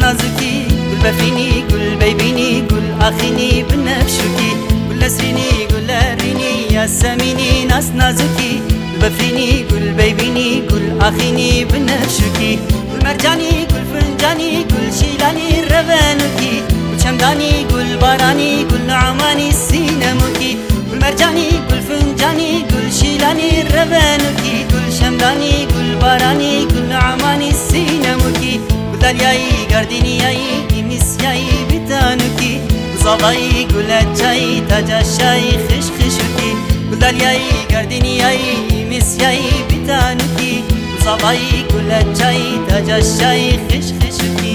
نازكي قل بفيني قل بيبيني قل أخيني بنفشكي قل لسريني قل لريني يا سميني ناس نازكي قل بفيني قل بيبيني قل أخيني بنفشكي قل مرجاني قل فنجاني قل شيلاني ربانكي قل شمداني قل باراني قل نعماني سينمكي قل مرجاني قل فنجاني قل شيلاني ربانكي قل شمداني قل باراني قل نعماني سينمكي دلیایی گردینیایی میسیایی بیتانوکی زاوایی گلچایی تجاشایی خش خشوکی دلیایی گردینیایی میسیایی بیتانوکی زاوایی گلچایی تجاشایی خش خشوکی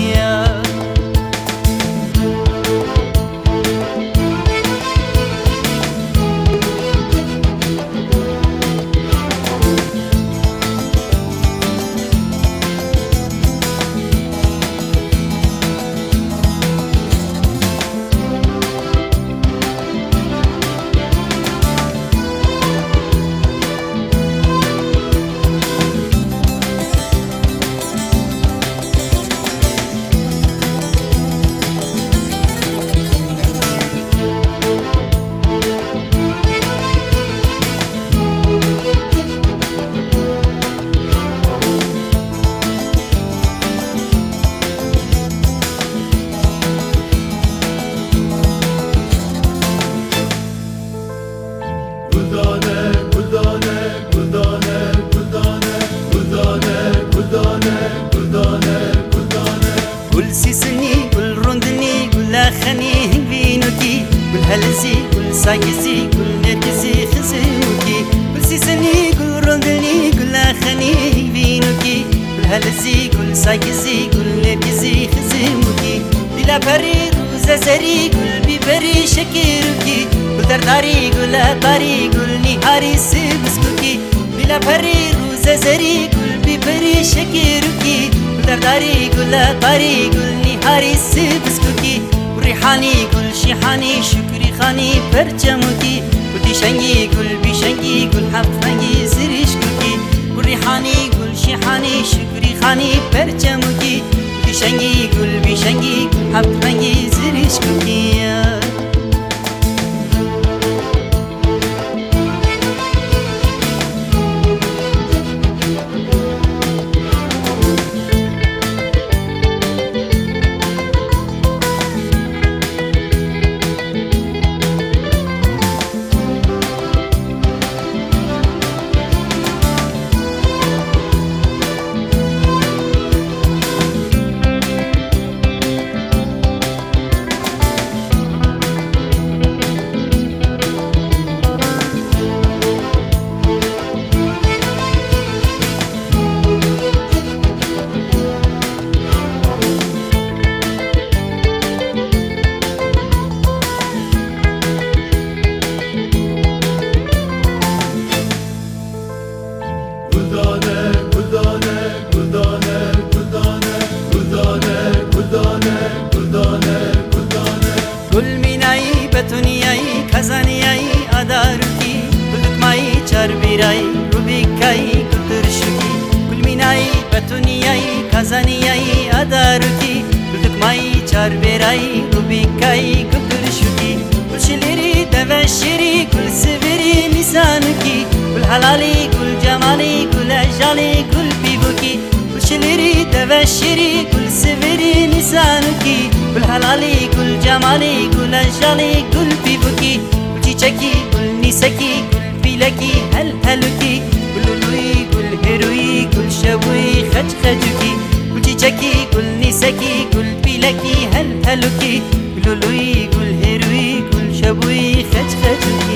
قل سيسني قل رندني قل لاخني بينوكي قل هلزي قل ساكسي قل نركزي خزيوكي قل سيسني قل رندني قل لاخني بينوكي قل هلزي قل ساكسي قل نركزي خزيوكي دلا بري روز زري قل ببري شكيروكي قل درداري قل أباري قل نهاري سبسكوكي دلا بري روز زري قل ببري شكيروكي درداري قل أباري قل نهاري سبسكوكي وريحاني قل شيحاني شكري خاني برجموكي قل شنجي قل بشنجي قل حفنجي زريشكوكي وريحاني قل شيحاني شكري خاني برجموكي قل شنجي قل بشنجي قل حفنجي زريشكوكي kazaniyai adaruki Kulukmai charbirai rubikai kuturshuki Kulminai batuniyai kazaniyai adaruki Kulukmai charbirai rubikai kuturshuki Kul shiliri deveshiri kul siviri misanuki Kul halali kul jamali kul ajali kul pibuki Kul shiliri deveshiri kul siviri misanuki Kul halali kul jamali kul ajali kul pibuki Kul chichaki kul nisaki kul pilaki hal haluki Kul lui kul herui kul shabui khaj khajuki Kul chichaki kul nisaki kul pilaki hal haluki Kul lui kul herui kul shabui khaj khajuki